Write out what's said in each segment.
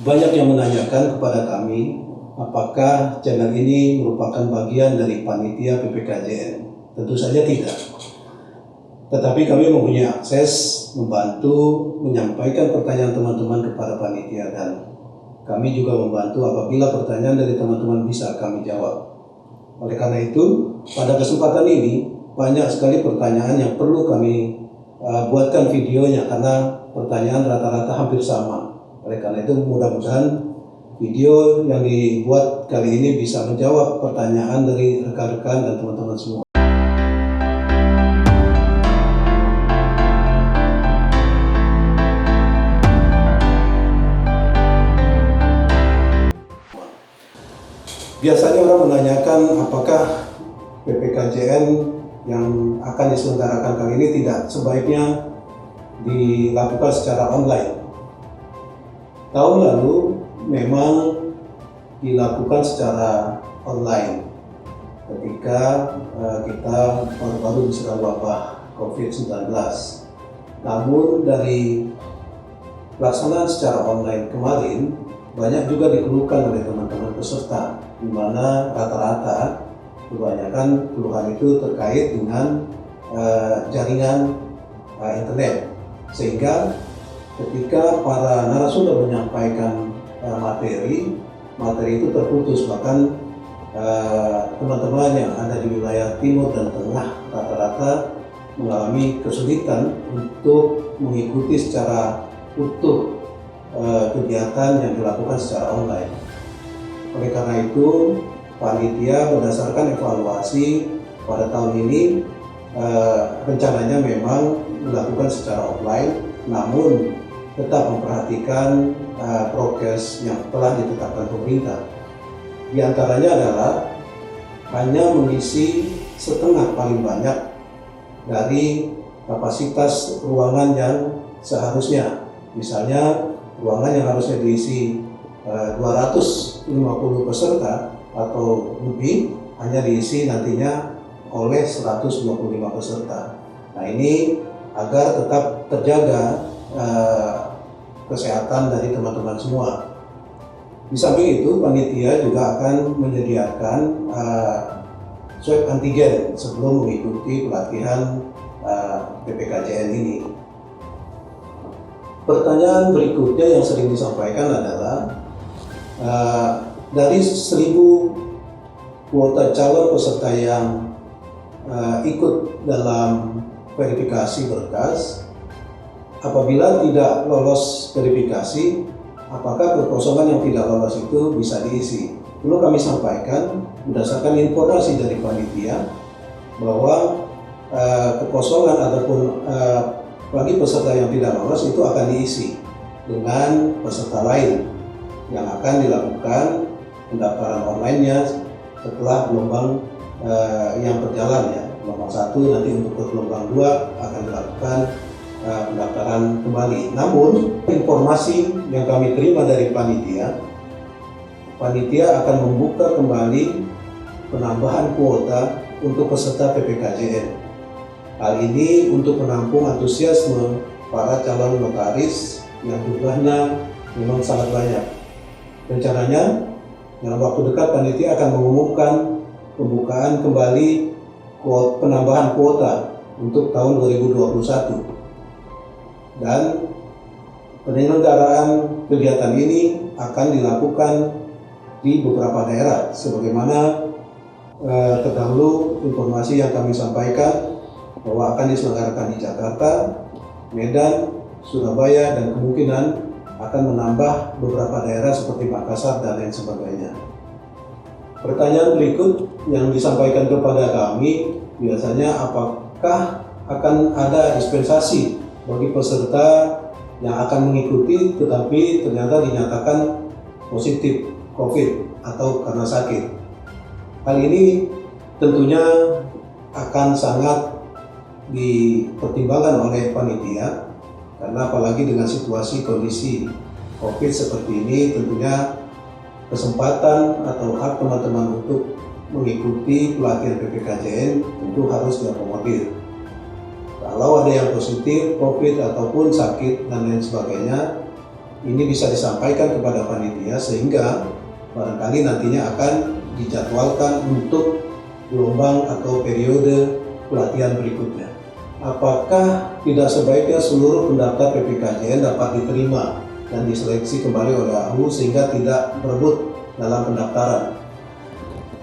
Banyak yang menanyakan kepada kami, apakah channel ini merupakan bagian dari panitia PPKJN? Tentu saja tidak. Tetapi kami mempunyai akses membantu menyampaikan pertanyaan teman-teman kepada panitia, dan kami juga membantu apabila pertanyaan dari teman-teman bisa kami jawab. Oleh karena itu, pada kesempatan ini banyak sekali pertanyaan yang perlu kami buatkan videonya, karena pertanyaan rata-rata hampir sama. Oleh karena itu, mudah-mudahan video yang dibuat kali ini bisa menjawab pertanyaan dari rekan-rekan dan teman-teman semua. Biasanya orang menanyakan apakah PPKJN yang akan diselenggarakan kali ini tidak sebaiknya dilakukan secara online. Tahun lalu memang dilakukan secara online ketika kita baru-baru diserang wabah COVID-19. Namun dari pelaksanaan secara online kemarin banyak juga dikeluhkan oleh teman-teman peserta, di mana rata-rata kebanyakan keluhan itu terkait dengan jaringan internet, sehingga ketika para narasumber menyampaikan materi itu terputus. Bahkan teman-teman yang ada di wilayah timur dan tengah rata-rata mengalami kesulitan untuk mengikuti secara utuh kegiatan yang dilakukan secara online. Oleh karena itu, panitia berdasarkan evaluasi pada tahun ini rencananya memang dilakukan secara offline, namun tetap memperhatikan prokes yang telah ditetapkan pemerintah. Di antaranya adalah hanya mengisi setengah paling banyak dari kapasitas ruangan yang seharusnya. Misalnya ruangan yang harusnya diisi 250 peserta atau lebih, hanya diisi nantinya oleh 125 peserta. Nah, ini agar tetap terjaga kesehatan dari teman-teman semua. Di samping itu, panitia juga akan menyediakan swab antigen sebelum mengikuti pelatihan PPKJN ini. Pertanyaan berikutnya yang sering disampaikan adalah dari 1.000 kuota calon peserta yang ikut dalam verifikasi berkas, apabila tidak lolos verifikasi, apakah kekosongan yang tidak lolos itu bisa diisi? Perlu kami sampaikan berdasarkan informasi dari panitia bahwa kekosongan ataupun bagi peserta yang tidak lolos itu akan diisi dengan peserta lain yang akan dilakukan pendaftaran online-nya setelah gelombang yang berjalan, ya. Gelombang 1 nanti untuk gelombang 2 akan dilakukan pendaftaran kembali. Namun informasi yang kami terima dari panitia akan membuka kembali penambahan kuota untuk peserta PPKJN. Hal ini untuk menampung antusiasme para calon notaris yang jumlahnya memang sangat banyak. Rencananya dalam waktu dekat panitia akan mengumumkan pembukaan kembali penambahan kuota untuk tahun 2021. Dan penyelenggaraan kegiatan ini akan dilakukan di beberapa daerah sebagaimana terdahulu informasi yang kami sampaikan bahwa akan diselenggarakan di Jakarta, Medan, Surabaya, dan kemungkinan akan menambah beberapa daerah seperti Makassar dan lain sebagainya. Pertanyaan berikut yang disampaikan kepada kami biasanya, apakah akan ada dispensasi bagi peserta yang akan mengikuti tetapi ternyata dinyatakan positif COVID atau karena sakit. Hal ini tentunya akan sangat dipertimbangkan oleh panitia, karena apalagi dengan situasi kondisi COVID seperti ini, tentunya kesempatan atau hak teman-teman untuk mengikuti pelatihan PPKJN tentu harus diakomodir. Kalau ada yang positif COVID ataupun sakit dan lain sebagainya, ini bisa disampaikan kepada panitia sehingga barangkali nantinya akan dijadwalkan untuk gelombang atau periode pelatihan berikutnya. Apakah tidak sebaiknya seluruh pendaftar PPKJN dapat diterima dan diseleksi kembali oleh AHU sehingga tidak berebut dalam pendaftaran?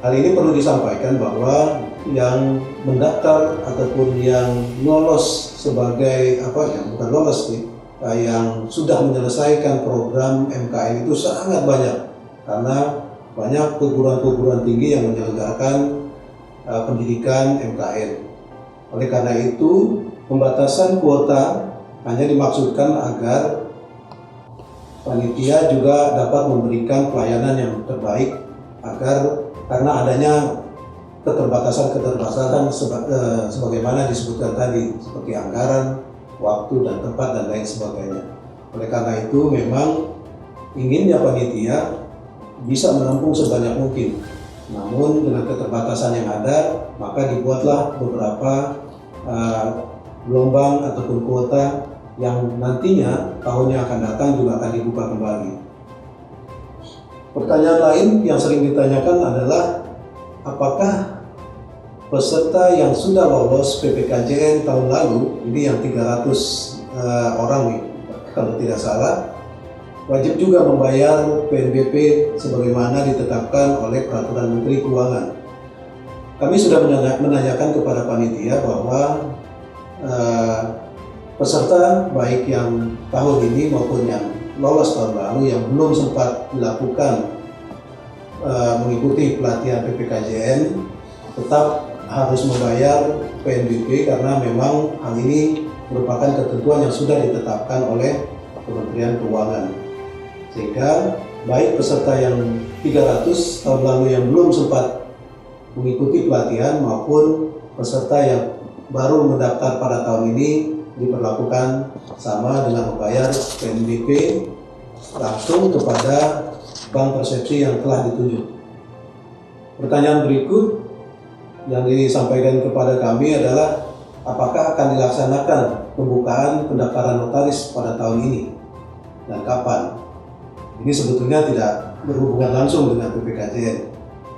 Hal ini perlu disampaikan bahwa yang mendaftar ataupun yang lolos sebagai bukan lolos sih, yang sudah menyelesaikan program MKN itu sangat banyak karena banyak perguruan-perguruan tinggi yang menyelenggarakan pendidikan MKN. Oleh karena itu, pembatasan kuota hanya dimaksudkan agar panitia juga dapat memberikan pelayanan yang terbaik agar karena adanya keterbatasan sebagaimana disebutkan tadi seperti anggaran, waktu dan tempat dan lain sebagainya. Oleh karena itu memang inginnya panitia bisa menampung sebanyak mungkin. Namun dengan keterbatasan yang ada, maka dibuatlah beberapa gelombang ataupun kuota yang nantinya tahun yang akan datang juga akan dibuka kembali. Pertanyaan lain yang sering ditanyakan adalah apakah peserta yang sudah lolos PPKJN tahun lalu, ini yang 300 orang nih, kalau tidak salah, wajib juga membayar PNBP sebagaimana ditetapkan oleh Peraturan Menteri Keuangan. Kami sudah menanyakan kepada panitia bahwa peserta baik yang tahun ini maupun yang lolos tahun lalu yang belum sempat dilakukan mengikuti pelatihan PPKJN tetap harus membayar PNBP karena memang hal ini merupakan ketentuan yang sudah ditetapkan oleh Kementerian Keuangan. Sehingga baik peserta yang 300 tahun lalu yang belum sempat mengikuti pelatihan maupun peserta yang baru mendaftar pada tahun ini diperlakukan sama dengan membayar PNBP langsung kepada bank persepsi yang telah ditunjuk. Pertanyaan berikut yang disampaikan kepada kami adalah apakah akan dilaksanakan pembukaan pendaftaran notaris pada tahun ini dan kapan? Ini sebetulnya tidak berhubungan langsung dengan PPKJN.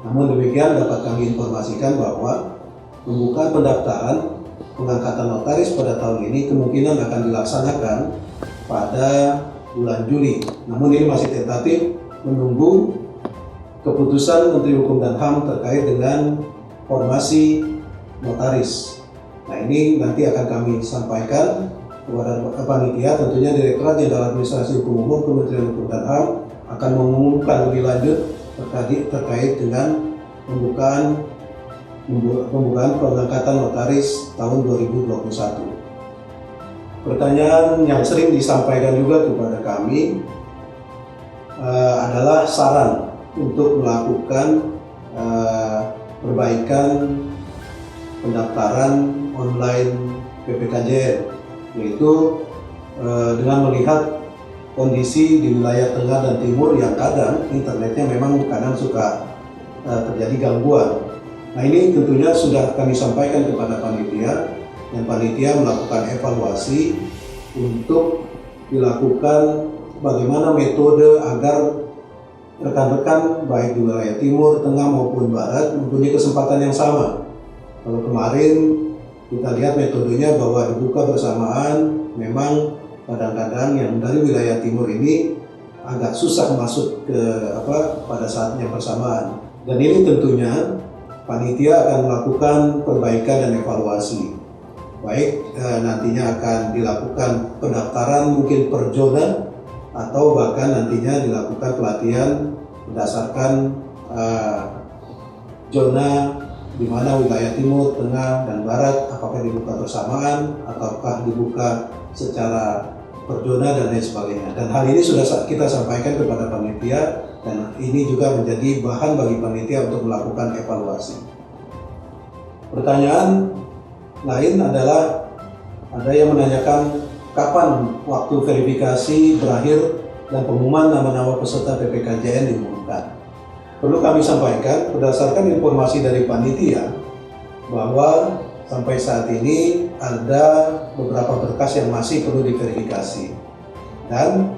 Namun demikian dapat kami informasikan bahwa pembukaan pendaftaran pengangkatan notaris pada tahun ini kemungkinan akan dilaksanakan pada bulan Juli. Namun ini masih tentatif menunggu keputusan Menteri Hukum dan HAM terkait dengan formasi notaris. Nah ini nanti akan kami sampaikan kepada panitia, tentunya Direktorat Jenderal Administrasi Hukum Umum Kementerian Hukum dan HAM akan mengumumkan lebih lanjut terkait dengan pembukaan pengangkatan notaris tahun 2021. Pertanyaan yang sering disampaikan juga kepada kami adalah saran untuk melakukan perbaikan pendaftaran online PPKJN, yaitu dengan melihat kondisi di wilayah tengah dan timur yang kadang internetnya memang kadang suka terjadi gangguan. Nah ini tentunya sudah kami sampaikan kepada panitia dan panitia melakukan evaluasi untuk dilakukan bagaimana metode agar rekan-rekan baik di wilayah timur, tengah maupun barat mempunyai kesempatan yang sama. Kalau kemarin kita lihat metodenya bahwa dibuka bersamaan, memang kadang-kadang yang dari wilayah timur ini agak susah masuk ke pada saat yang bersamaan. Dan ini tentunya panitia akan melakukan perbaikan dan evaluasi. Baik nantinya akan dilakukan pendaftaran mungkin per zona atau bahkan nantinya dilakukan pelatihan berdasarkan zona di mana wilayah timur, tengah, dan barat apakah dibuka bersamaan ataukah dibuka secara per zona dan lain sebagainya. Dan hal ini sudah kita sampaikan kepada panitia dan ini juga menjadi bahan bagi panitia untuk melakukan evaluasi. Pertanyaan lain adalah ada yang menanyakan kapan waktu verifikasi berakhir dan pengumuman nama-nama peserta PPKJN diumumkan. Perlu kami sampaikan berdasarkan informasi dari panitia bahwa sampai saat ini ada beberapa berkas yang masih perlu diverifikasi dan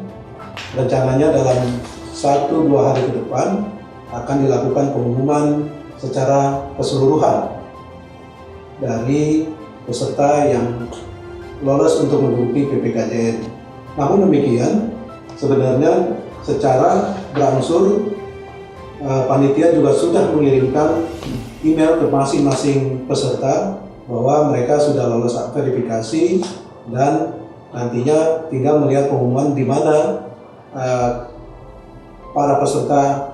rencananya dalam 1-2 hari ke depan akan dilakukan pengumuman secara keseluruhan dari peserta yang lolos untuk mengikuti PPKJN. Namun demikian, sebenarnya secara berangsur panitia juga sudah mengirimkan email ke masing-masing peserta bahwa mereka sudah lolos verifikasi dan nantinya tinggal melihat pengumuman di mana para peserta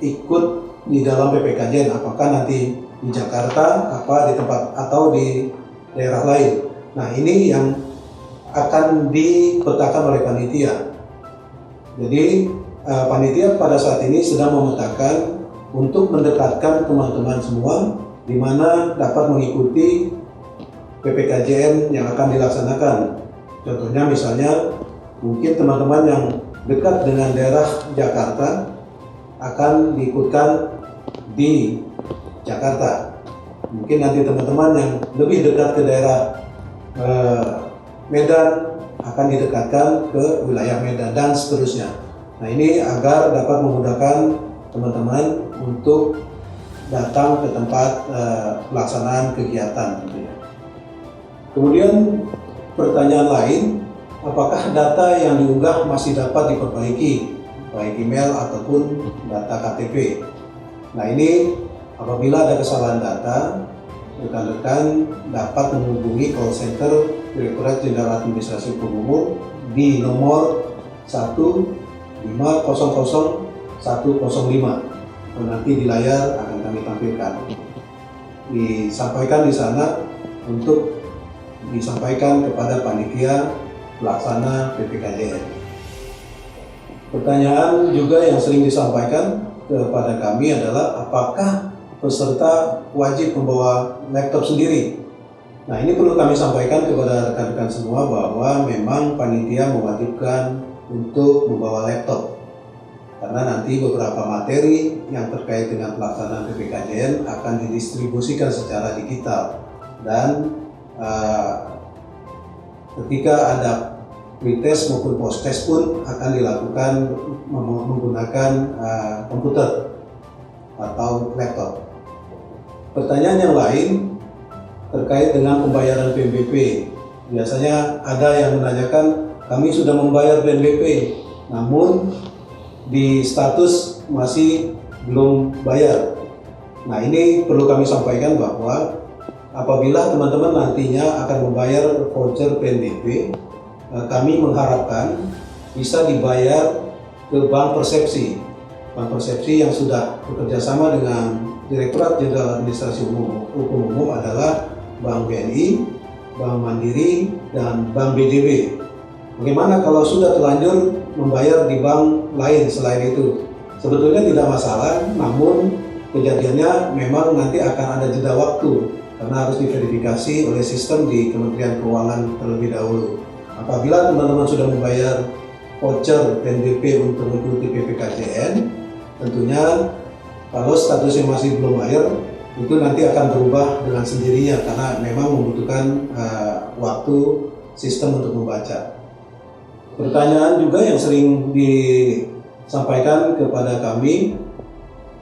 ikut di dalam PPKJN, apakah nanti di Jakarta, di tempat atau di daerah lain. Nah, ini yang akan dipetakan oleh panitia. Jadi panitia pada saat ini sedang memetakan untuk mendekatkan teman-teman semua di mana dapat mengikuti PPKJN yang akan dilaksanakan. Contohnya misalnya mungkin teman-teman yang dekat dengan daerah Jakarta akan diikutkan di Jakarta. Mungkin nanti teman-teman yang lebih dekat ke daerah Medan akan didekatkan ke wilayah Medan dan seterusnya. Nah, ini agar dapat memudahkan teman-teman untuk datang ke tempat pelaksanaan kegiatan. Kemudian pertanyaan lain, apakah data yang diunggah masih dapat diperbaiki, baik email ataupun data KTP? Nah, ini apabila ada kesalahan data, rekan-rekan dapat menghubungi call center Direktorat Jenderal Administrasi Hukum Umum di nomor 1500105. Nanti di layar akan kami tampilkan. Disampaikan di sana untuk disampaikan kepada panitia pelaksana PPKJN. Pertanyaan juga yang sering disampaikan kepada kami adalah apakah peserta wajib membawa laptop sendiri? Nah, ini perlu kami sampaikan kepada rekan-rekan semua bahwa memang panitia mewajibkan untuk membawa laptop. Karena nanti beberapa materi yang terkait dengan pelaksanaan PPKJN akan didistribusikan secara digital. Dan ketika ada pretest maupun post-test pun akan dilakukan menggunakan komputer atau laptop. Pertanyaan yang lain terkait dengan pembayaran PNBP. Biasanya ada yang menanyakan, kami sudah membayar PNBP, namun di status masih belum bayar. Nah, ini perlu kami sampaikan bahwa apabila teman-teman nantinya akan membayar voucher PNBP, kami mengharapkan bisa dibayar ke Bank Persepsi. Bank Persepsi yang sudah bekerjasama dengan Direktorat Jenderal Administrasi Hukum Umum adalah Bank BNI, Bank Mandiri, dan Bank BJB. Bagaimana kalau sudah terlanjur membayar di bank lain selain itu? Sebetulnya tidak masalah, namun kejadiannya memang nanti akan ada jeda waktu karena harus diverifikasi oleh sistem di Kementerian Keuangan terlebih dahulu. Apabila teman-teman sudah membayar voucher PNBP untuk mengikuti PPKJN, tentunya kalau statusnya masih belum bayar, itu nanti akan berubah dengan sendirinya karena memang membutuhkan waktu sistem untuk membaca. Pertanyaan juga yang sering disampaikan kepada kami,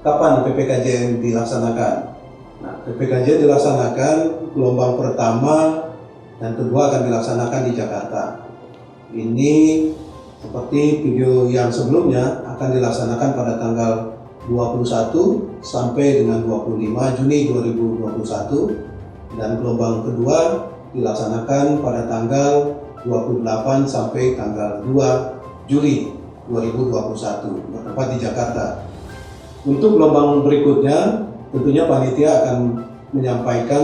kapan PPKJN dilaksanakan? Nah, PPKJN dilaksanakan gelombang pertama dan kedua akan dilaksanakan di Jakarta. Ini seperti video yang sebelumnya akan dilaksanakan pada tanggal 21 sampai dengan 25 Juni 2021 dan gelombang kedua dilaksanakan pada tanggal 28 sampai tanggal 2 Juli 2021 bertempat di Jakarta. Untuk gelombang berikutnya tentunya panitia akan menyampaikan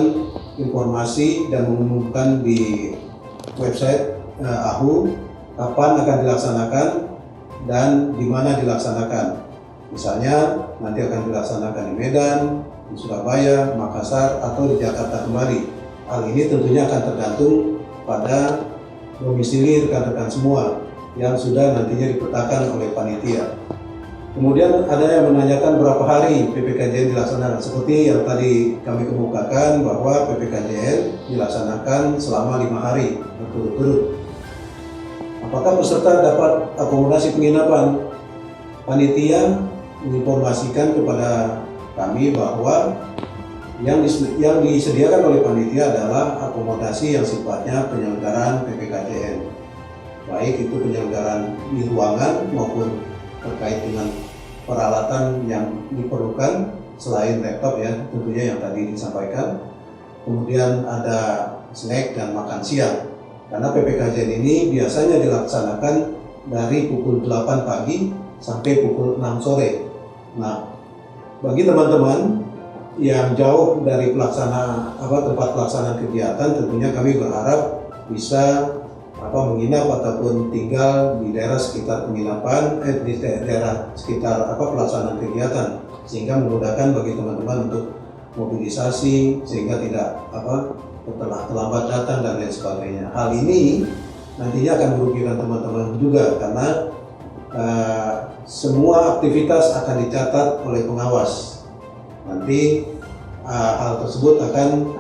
informasi dan mengumumkan di website AHU kapan akan dilaksanakan dan di mana dilaksanakan. Misalnya nanti akan dilaksanakan di Medan, di Surabaya, Makassar, atau di Jakarta kembali. Hal ini tentunya akan tergantung pada domisili rekan-rekan semua yang sudah nantinya dipetakan oleh panitia. Kemudian ada yang menanyakan berapa hari PPKJN dilaksanakan. Seperti yang tadi kami kemukakan bahwa PPKJN dilaksanakan selama 5 hari berturut-turut. Apakah peserta dapat akomodasi penginapan? Panitia menginformasikan kepada kami bahwa yang disediakan oleh panitia adalah akomodasi yang sifatnya penyelenggaraan PPKJN, baik itu penyelenggaraan di ruangan maupun terkait dengan peralatan yang diperlukan selain laptop ya tentunya yang tadi disampaikan. Kemudian ada snack dan makan siang. Karena PPKJN ini biasanya dilaksanakan dari pukul 8 pagi sampai pukul 6 sore. Nah, bagi teman-teman yang jauh dari tempat pelaksanaan kegiatan, tentunya kami berharap bisa menginap ataupun tinggal di daerah sekitar penginapan, di daerah sekitar pelaksanaan kegiatan, sehingga memudahkan bagi teman-teman untuk mobilisasi sehingga tidak terlambat datang dan lain sebagainya. Hal ini nantinya akan merugikan teman-teman juga karena semua aktivitas akan dicatat oleh pengawas. Nanti hal tersebut akan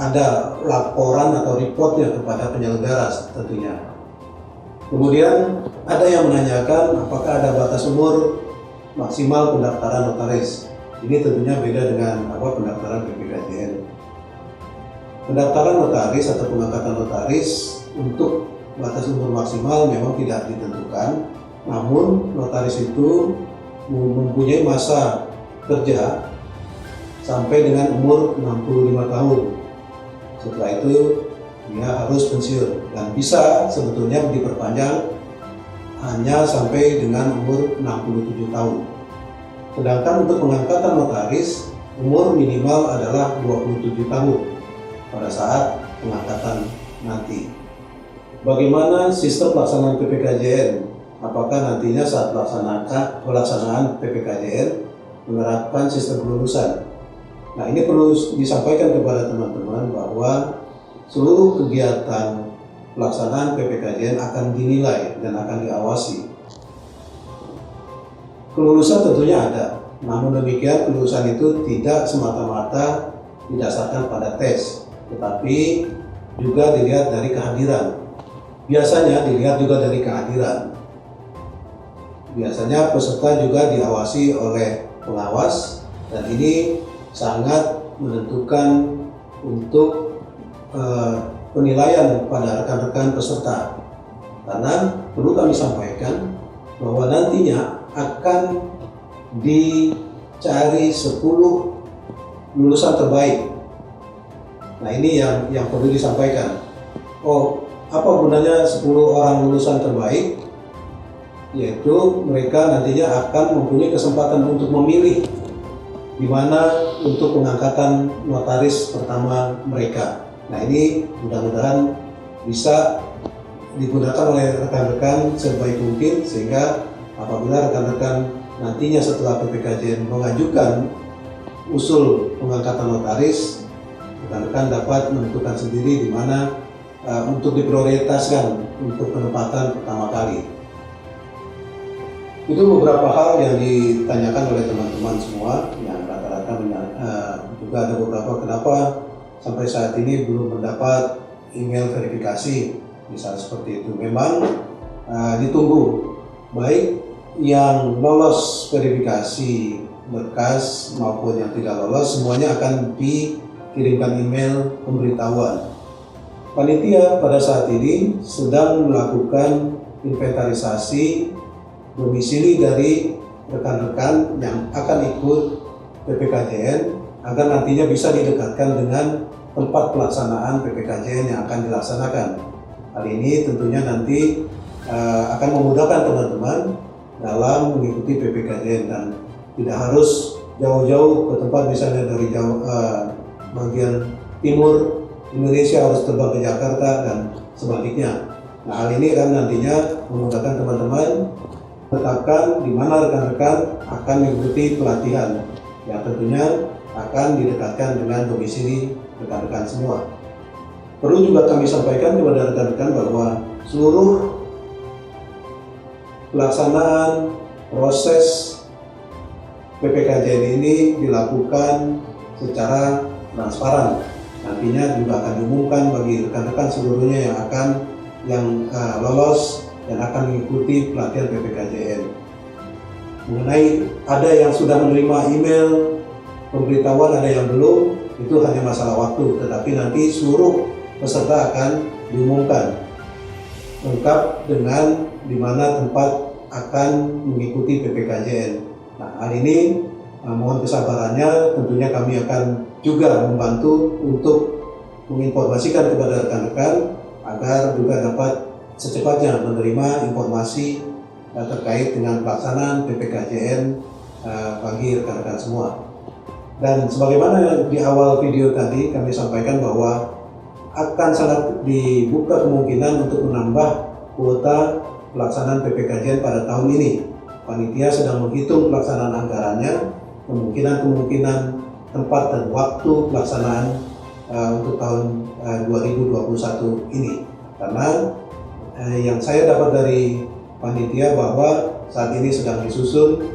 ada laporan atau reportnya kepada penyelenggara tentunya. Kemudian ada yang menanyakan apakah ada batas umur maksimal pendaftaran notaris. Ini tentunya beda dengan pendaftaran PPKJN. Pendaftaran notaris atau pengangkatan notaris untuk batas umur maksimal memang tidak ditentukan, namun notaris itu mempunyai masa kerja sampai dengan umur 65 tahun. Setelah itu dia harus pensiun dan bisa sebetulnya diperpanjang hanya sampai dengan umur 67 tahun. Sedangkan untuk pengangkatan notaris umur minimal adalah 27 tahun pada saat pengangkatan nanti. Bagaimana sistem pelaksanaan PPKJN? Apakah nantinya saat pelaksanaan PPKJN menerapkan sistem kelulusan? Nah, ini perlu disampaikan kepada teman-teman bahwa seluruh kegiatan pelaksanaan PPKJN akan dinilai dan akan diawasi. Kelulusan tentunya ada, namun demikian kelulusan itu tidak semata-mata didasarkan pada tes, tetapi juga dilihat dari kehadiran. Biasanya dilihat juga dari kehadiran. Biasanya peserta juga diawasi oleh pengawas dan ini sangat menentukan untuk penilaian pada rekan-rekan peserta. Karena perlu kami sampaikan bahwa nantinya akan dicari 10 lulusan terbaik. Nah, ini yang perlu disampaikan. Apa gunanya 10 orang lulusan terbaik? Yaitu mereka nantinya akan mempunyai kesempatan untuk memilih di mana untuk pengangkatan notaris pertama mereka. Nah, ini mudah-mudahan bisa digunakan oleh rekan-rekan sebaik mungkin sehingga apabila rekan-rekan nantinya setelah PPKJN mengajukan usul pengangkatan notaris, rekan-rekan dapat menentukan sendiri di mana untuk diprioritaskan untuk penempatan pertama kali. Itu beberapa hal yang ditanyakan oleh teman-teman semua, yang rata-rata juga ada beberapa kenapa sampai saat ini belum mendapat email verifikasi, misalnya seperti itu. Memang ditunggu, baik yang lolos verifikasi berkas maupun yang tidak lolos, semuanya akan dikirimkan email pemberitahuan. Panitia pada saat ini sedang melakukan inventarisasi domisili dari rekan-rekan yang akan ikut PPKJN agar nantinya bisa didekatkan dengan tempat pelaksanaan PPKJN yang akan dilaksanakan. Hal ini tentunya nanti akan memudahkan teman-teman dalam mengikuti PPKJN dan tidak harus jauh-jauh ke tempat misalnya dari bagian timur Indonesia harus terbang ke Jakarta dan sebaliknya. Nah, hal ini kan nantinya memudahkan teman-teman tetapkan di mana rekan-rekan akan mengikuti pelatihan yang tentunya akan didekatkan dengan domisili rekan-rekan semua. Perlu juga kami sampaikan kepada rekan-rekan bahwa seluruh pelaksanaan proses PPKJN ini dilakukan secara transparan. Nantinya juga akan diumumkan bagi rekan-rekan seluruhnya yang akan yang lolos dan akan mengikuti pelatihan PPKJN. Mengenai ada yang sudah menerima email pemberitahuan, ada yang belum, itu hanya masalah waktu, tetapi nanti seluruh peserta akan diumumkan lengkap dengan di mana tempat akan mengikuti PPKJN. Nah, hal ini mohon kesabarannya, tentunya kami akan juga membantu untuk menginformasikan kepada rekan-rekan agar juga dapat secepatnya menerima informasi terkait dengan pelaksanaan PPKJN bagi rekan-rekan semua. Dan sebagaimana di awal video tadi kami sampaikan bahwa akan sangat dibuka kemungkinan untuk menambah kuota pelaksanaan PPKJN pada tahun ini. Panitia sedang menghitung pelaksanaan anggarannya, kemungkinan tempat dan waktu pelaksanaan untuk tahun 2021 ini. Karena yang saya dapat dari panitia bahwa saat ini sedang disusun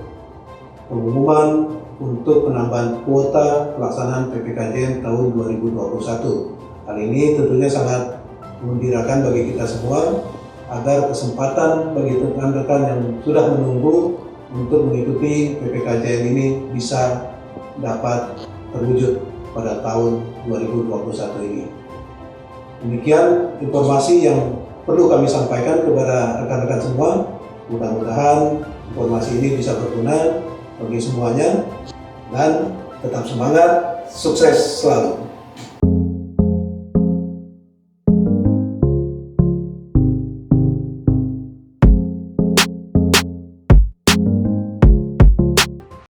pengumuman untuk penambahan kuota pelaksanaan PPKJN tahun 2021. Hal ini tentunya sangat menggembirakan bagi kita semua agar kesempatan bagi rekan-rekan yang sudah menunggu untuk mengikuti PPKJN ini bisa dapat terwujud pada tahun 2021 ini. Demikian informasi yang perlu kami sampaikan kepada rekan-rekan semua. Mudah-mudahan informasi ini bisa berguna bagi semuanya dan tetap semangat, sukses selalu.